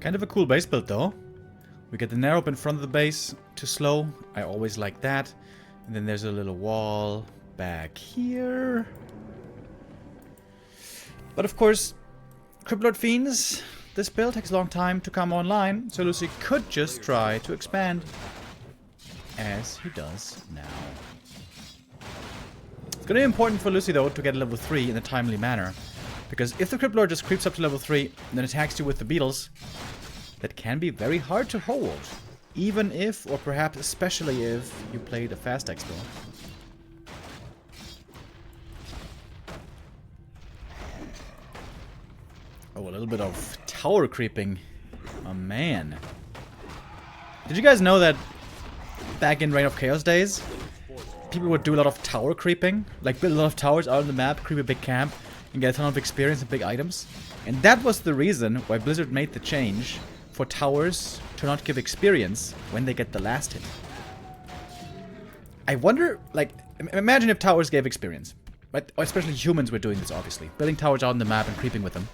Kind of a cool base build though. We get the narrow up in front of the base to slow. I always like that. And then there's a little wall back here. But of course, Cryptlord Fiends, this build takes a long time to come online, so Lucy could just try to expand, as he does now. It's going to be important for Lucy, though, to get level 3 in a timely manner. Because if the Cryptlord just creeps up to level 3 and then attacks you with the beetles, that can be very hard to hold. Even if, or perhaps especially if, you played a fast expo. Oh, a little bit of tower creeping. Oh, man. Did you guys know that back in Reign of Chaos days, people would do a lot of tower creeping? Like build a lot of towers out on the map, creep a big camp, and get a ton of experience and big items? And that was the reason why Blizzard made the change for towers to not give experience when they get the last hit. I wonder, like, imagine if towers gave experience. Right? Especially humans were doing this, obviously. Building towers out on the map and creeping with them.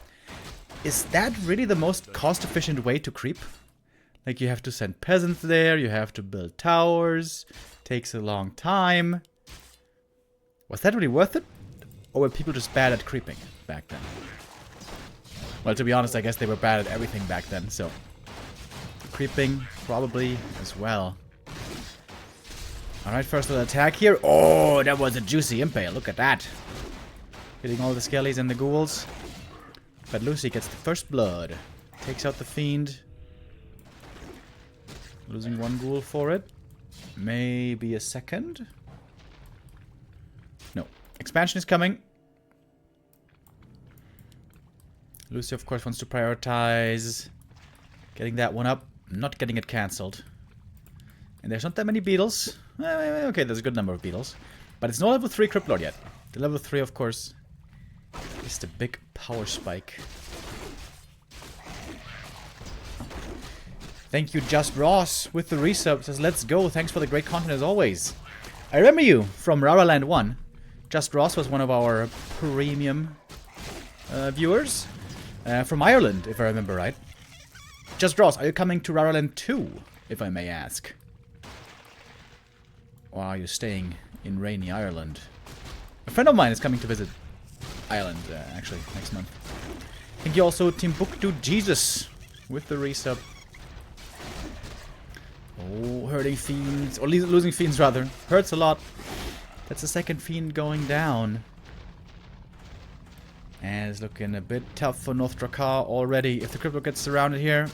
Is that really the most cost-efficient way to creep? Like, you have to send peasants there, you have to build towers, takes a long time. Was that really worth it? Or were people just bad at creeping back then? Well, to be honest, I guess they were bad at everything back then, so... creeping, probably, as well. Alright, first little attack here. Oh, that was a juicy impale, look at that. Hitting all the skellies and the ghouls. But Lucy gets the first blood. Takes out the fiend. Losing one ghoul for it. Maybe a second. No. Expansion is coming. Lucy, of course, wants to prioritize getting that one up. Not getting it cancelled. And there's not that many beetles. Okay, there's a good number of beetles. But it's not level 3 Cryptlord yet. The level 3, of course, is the big power spike. Thank you, Just Ross, with the resub. Says, let's go. Thanks for the great content as always. I remember you from Raraland 1. Just Ross was one of our premium viewers. From Ireland, if I remember right. Just Ross, are you coming to Raraland 2, if I may ask? Or are you staying in rainy Ireland? A friend of mine is coming to visit Ireland, actually, next month. Thank you also, Timbuktu Jesus, with the resub. Oh, hurting fiends, or losing fiends rather. Hurts a lot. That's the second fiend going down. And it's looking a bit tough for NorthDrakkar already. If the Crypto gets surrounded here.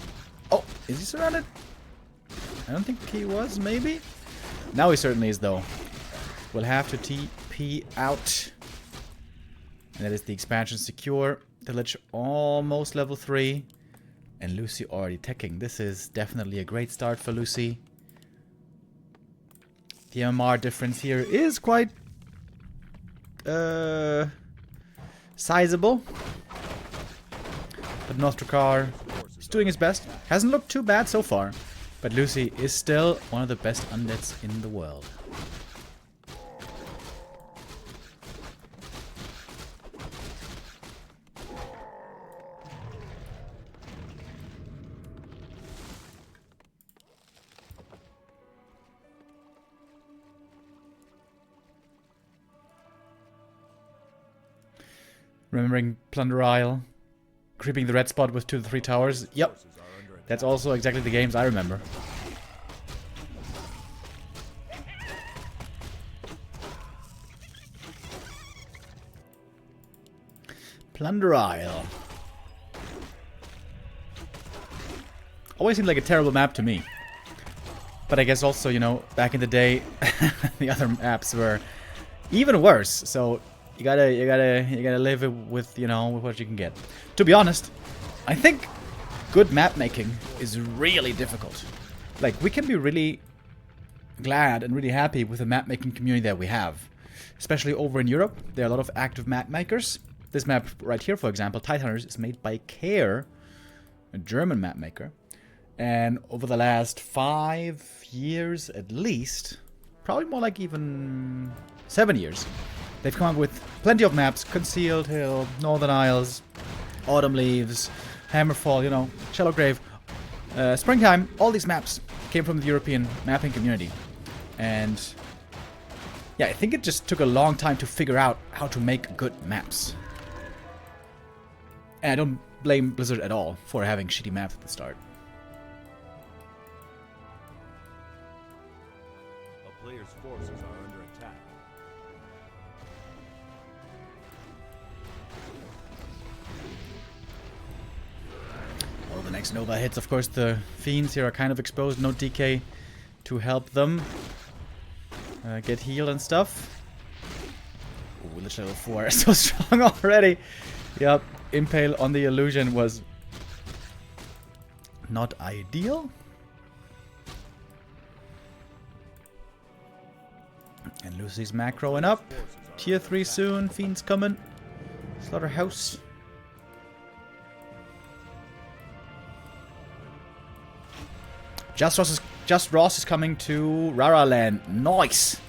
Oh, is he surrounded? I don't think he was, maybe? Now he certainly is, though. We'll have to TP out. And that is the expansion secure. The Lich almost level 3. And Lucy already teching. This is definitely a great start for Lucy. The MMR difference here is quite sizable. But NorthDrakkar is doing his best. Hasn't looked too bad so far. But Lucy is still one of the best undeads in the world. Remembering Plunder Isle, creeping the red spot with 2 to 3 towers. Yep, that's also exactly the games I remember. Plunder Isle. Always seemed like a terrible map to me. But I guess also, you know, back in the day, the other maps were even worse. So you gotta live with, you know, with what you can get. To be honest, I think good map making is really difficult. Like, we can be really glad and really happy with the map making community that we have. Especially over in Europe, there are a lot of active map makers. This map right here, for example, Tidehunters, is made by CORSAIR, a German map maker. And over the last 5 years at least, probably more like even 7 years, they've come up with plenty of maps. Concealed Hill, Northern Isles, Autumn Leaves, Hammerfall, you know, Shallow Grave. Springtime, all these maps came from the European mapping community. And yeah, I think it just took a long time to figure out how to make good maps. And I don't blame Blizzard at all for having shitty maps at the start. A player's forces are under attack. Oh, the next Nova hits. Of course, the Fiends here are kind of exposed. No DK to help them get healed and stuff. Ooh, LuChaeL level 4. So strong already. Yep. Impale on the illusion was not ideal. And Lucy's macroing up. Tier 3 soon. Fiends coming. Slaughterhouse. Just Ross is coming to Rara Land. Nice.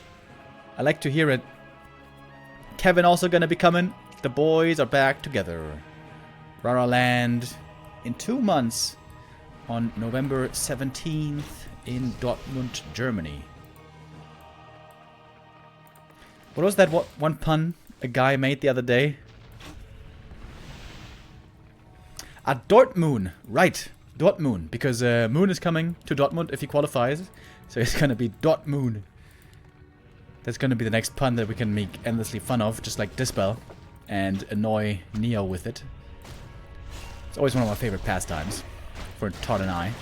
I like to hear it. Kevin also gonna be coming. The boys are back together. Rara Land in 2 months on November 17th in Dortmund, Germany. What was that one pun a guy made the other day? Dortmund, right. Dortmund, because Moon is coming to Dortmund if he qualifies. So it's gonna be Dortmund. That's gonna be the next pun that we can make endlessly fun of, just like Dispel, and annoy Neo with it. It's always one of my favorite pastimes for Todd and I.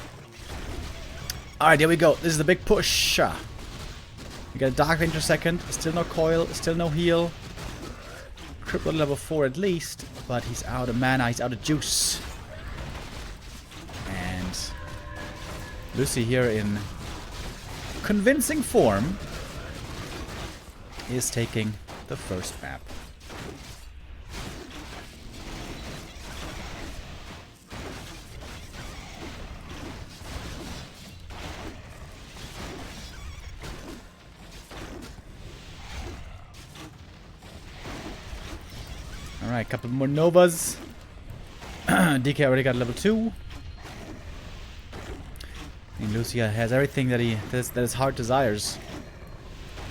Alright, here we go. This is the big push. We got a Dark Ranger second. Still no coil, still no heal. Cripple level 4 at least, but he's out of mana, he's out of juice. And Lucy here in convincing form is taking the first map. Alright, couple more Novas. DK already got level 2. And Lucia has everything that his heart desires.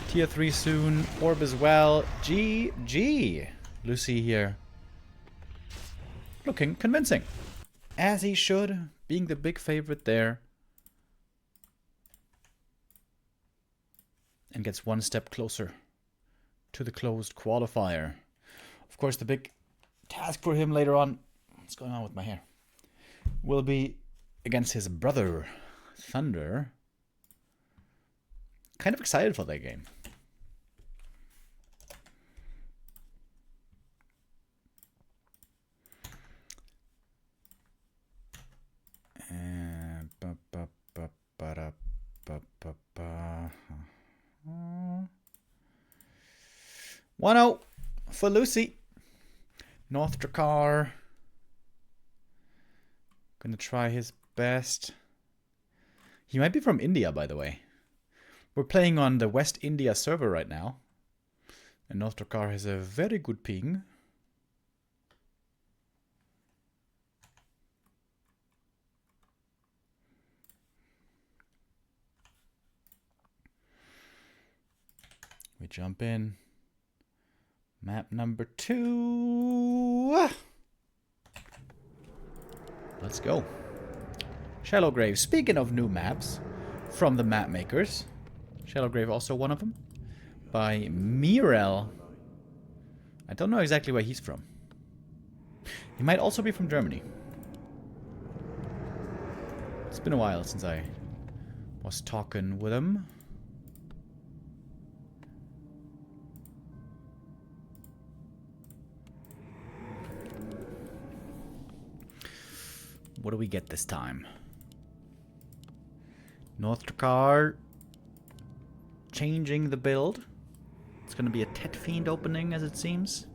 Tier 3 soon. Orb as well. GG. Lucy here. Looking convincing. As he should. Being the big favorite there. And gets one step closer to the closed qualifier. Of course, the big task for him later on, what's going on with my hair, will be against his brother, Thunder. Kind of excited for that game. One-0 for Lucy. NorthDrakkar. Gonna try his best. He might be from India, by the way. We're playing on the West India server right now. And NorthDrakkar has a very good ping. We jump in. Map number 2. Let's go. Shallow Grave. Speaking of new maps from the map makers. Shallow Grave also one of them. By Mirel. I don't know exactly where he's from. He might also be from Germany. It's been a while since I was talking with him. What do we get this time? NorthDrakkar changing the build. It's going to be a Tet Fiend opening, as it seems.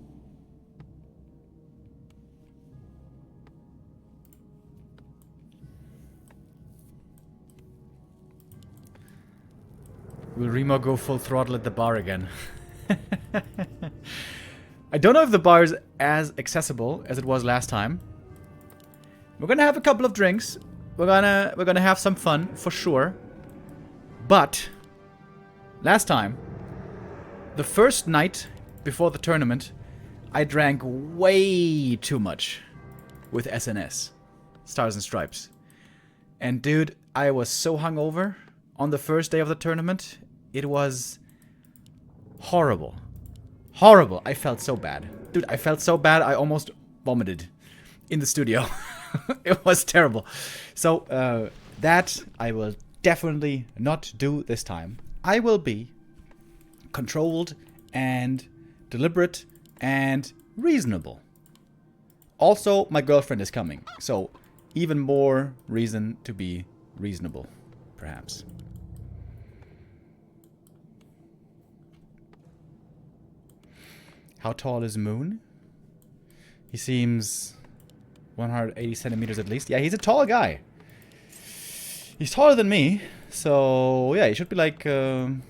Will Remo go full throttle at the bar again? I don't know if the bar is as accessible as it was last time. We're gonna have a couple of drinks. we're gonna have some fun for sure. But last time, the first night before the tournament, I drank way too much with SNS, Stars and Stripes. And dude, I was so hungover on the first day of the tournament. It was horrible. Horrible. I felt so bad. Dude, I felt so bad I almost vomited in the studio. It was terrible. So, that I will definitely not do this time. I will be controlled and deliberate and reasonable. Also, my girlfriend is coming, so even more reason to be reasonable, perhaps. How tall is Moon? He seems 180 centimeters at least. Yeah, he's a tall guy. He's taller than me, so yeah, he should be like 1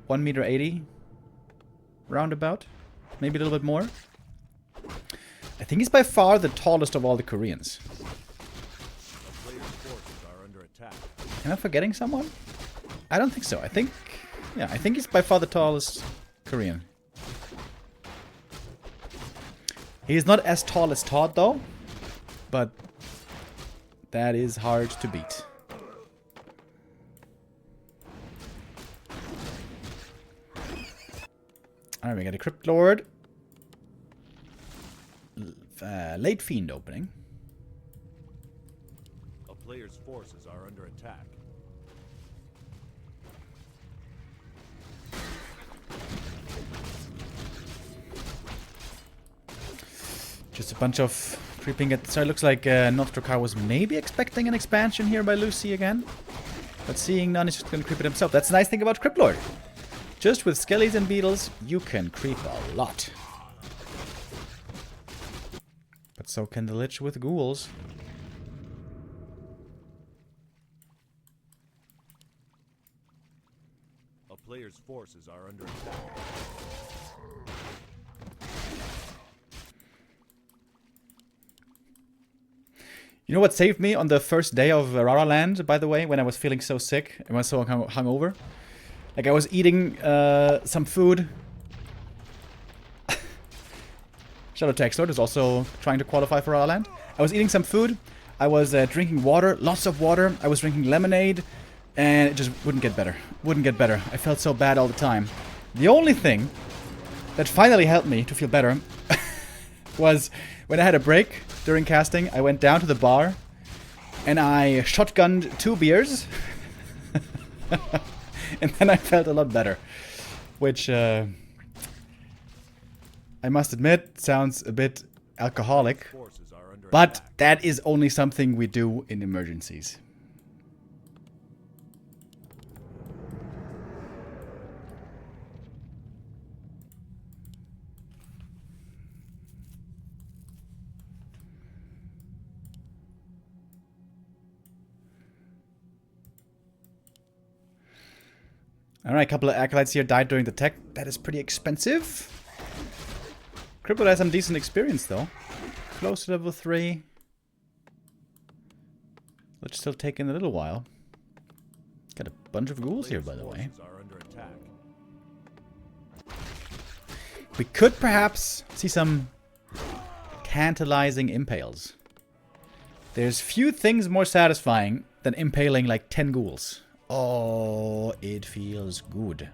meter 80, roundabout, maybe a little bit more. I think he's by far the tallest of all the Koreans. Am I forgetting someone? I don't think so. I think he's by far the tallest Korean. He's not as tall as Todd though, but that is hard to beat. Alright, we got a Crypt Lord. Late Fiend opening. A player's forces are under attack. Just a bunch of creeping at... So it looks like NorthDrakkar was maybe expecting an expansion here by Lucy again. But seeing none, he's just going to creep it himself. That's the nice thing about Crypt Lord. Just with skellies and beetles, you can creep a lot. But so can the Lich with ghouls. A player's forces are under attack. You know what saved me on the first day of Rara Land, by the way, when I was feeling so sick and was so hungover? Like, I was eating some food. Shadow Texlord is also trying to qualify for Rara Land. I was eating some food. I was drinking water, lots of water. I was drinking lemonade, and it just wouldn't get better. Wouldn't get better. I felt so bad all the time. The only thing that finally helped me to feel better was when I had a break during casting. I went down to the bar and I shotgunned 2 beers. And then I felt a lot better. Which, I must admit, sounds a bit alcoholic. But that is only something we do in emergencies. Alright, a couple of acolytes here died during the tech. That is pretty expensive. Crippled has some decent experience though. Close to level 3. Which still taking a little while. Got a bunch of ghouls here, by the way. We could perhaps see some tantalizing impales. There's few things more satisfying than impaling like 10 ghouls. Oh, it feels good.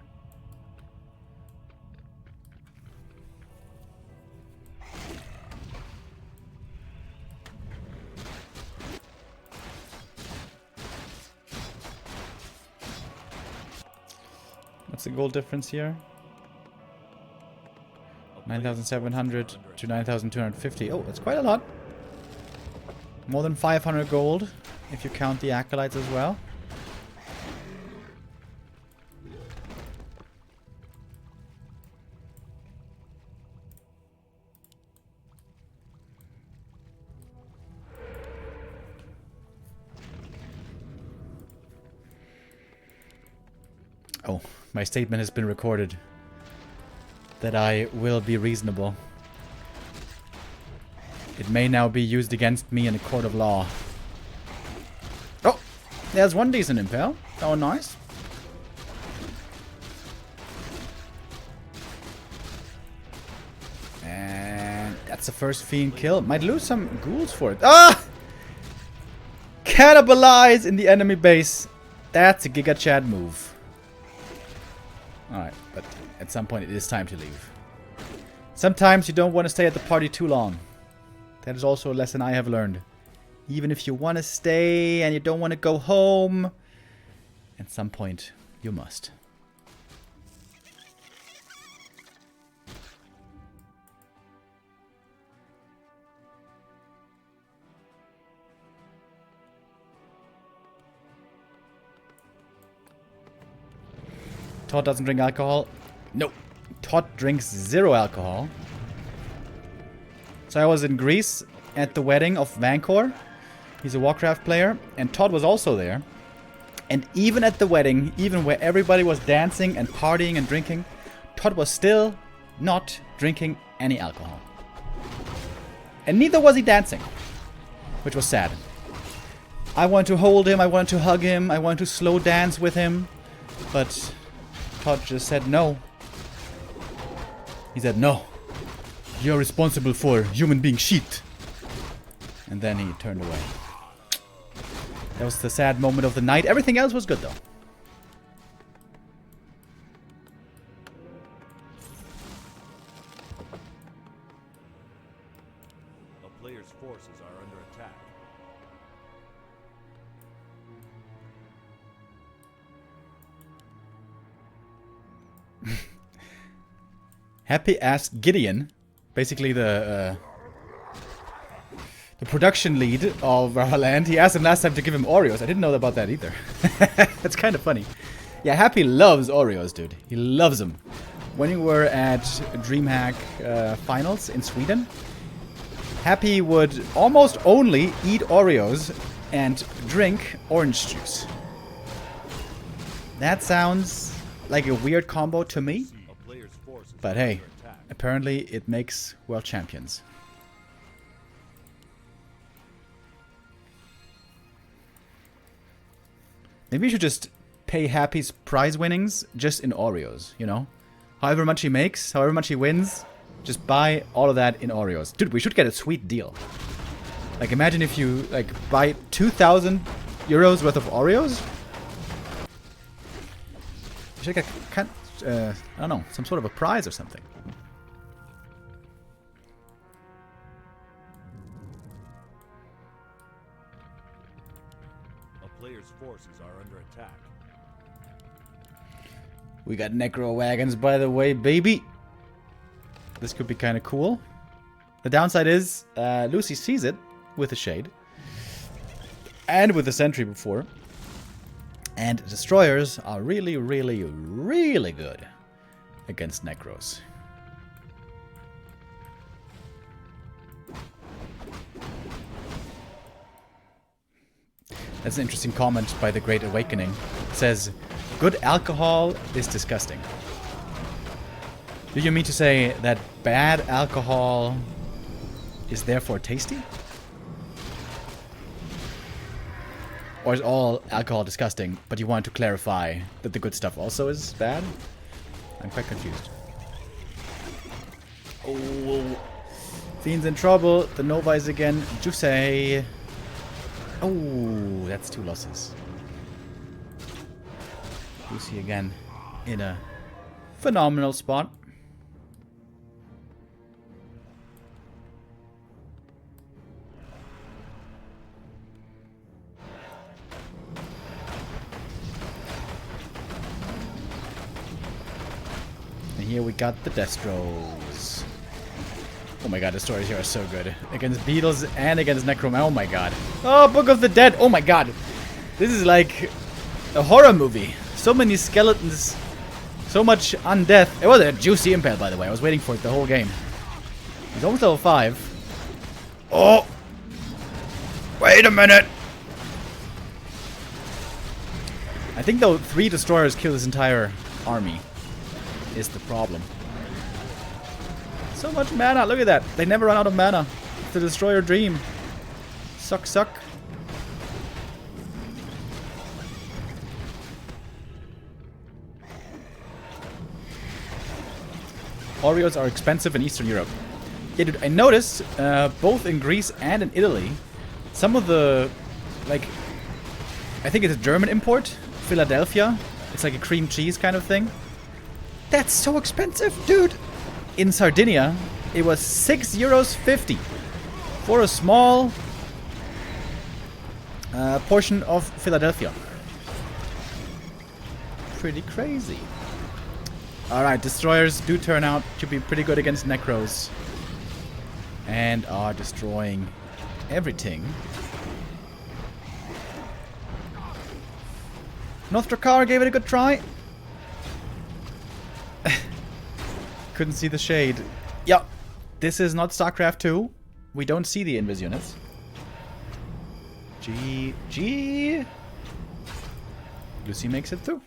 What's the gold difference here? 9,700 to 9,250. Oh, that's quite a lot. More than 500 gold, if you count the acolytes as well. Oh, my statement has been recorded. That I will be reasonable. It may now be used against me in a court of law. There's one decent impale. Oh, nice. And that's the first fiend kill. Might lose some ghouls for it. Ah! Cannibalize in the enemy base. That's a Giga Chad move. Alright, but at some point it is time to leave. Sometimes you don't want to stay at the party too long. That is also a lesson I have learned. Even if you want to stay and you don't want to go home, at some point you must. Todd doesn't drink alcohol. No. Todd drinks 0 alcohol. So I was in Greece at the wedding of Vancor. He's a Warcraft player. And Todd was also there. And even at the wedding, even where everybody was dancing and partying and drinking, Todd was still not drinking any alcohol. And neither was he dancing. Which was sad. I wanted to hold him, I wanted to hug him, I wanted to slow dance with him. But Todd just said no. He said, no. You're responsible for human being shit. And then he turned away. That was the sad moment of the night. Everything else was good though. A player's forces are under attack. Happy asked Gideon, basically the production lead of our land. He asked him last time to give him Oreos. I didn't know about that either. That's kind of funny. Yeah, Happy loves Oreos, dude. He loves them. When we were at DreamHack finals in Sweden, Happy would almost only eat Oreos and drink orange juice. That sounds like a weird combo to me. But hey, apparently it makes world champions. Maybe you should just pay Happy's prize winnings just in Oreos, you know? However much he makes, however much he wins, just buy all of that in Oreos. Dude, we should get a sweet deal. Like, imagine if you, like, buy 2,000 euros worth of Oreos. You should get, I don't know, some sort of a prize or something. A player's forces are under attack. We got necro wagons, by the way, baby. This could be kind of cool. The downside is, Lucy sees it with a shade. And with the sentry before. And destroyers are really, really, really good against necros. That's an interesting comment by the Great Awakening. It says, good alcohol is disgusting. Do you mean to say that bad alcohol is therefore tasty? Or is all alcohol disgusting, but you want to clarify that the good stuff also is bad? I'm quite confused. Oh, Fiend's in trouble. The Nova is again Jusei. Oh, that's 2 losses. Lucy again in a phenomenal spot. And here we got the Destros. Oh my god, the stories here are so good. Against Beetles and against Necrom. Oh my god. Oh, Book of the Dead. Oh my god. This is like a horror movie. So many skeletons. So much undeath. It was a juicy impale, by the way. I was waiting for it the whole game. He's almost level 5. Oh! Wait a minute! I think though 3 destroyers kill this entire army is the problem. So much mana, look at that. They never run out of mana. It's the destroyer dream. Suck, suck. Oreos are expensive in Eastern Europe. Yeah, dude, I noticed both in Greece and in Italy, some of the, like, I think it's a German import, Philadelphia. It's like a cream cheese kind of thing. That's so expensive, dude. In Sardinia, it was €6.50 for a small portion of Philadelphia. Pretty crazy. Alright, destroyers do turn out to be pretty good against Necros. And are destroying everything. NorthDrakkar gave it a good try. Couldn't see the shade. Yeah, this is not StarCraft 2. We don't see the invis units. GG. Lucy makes it through.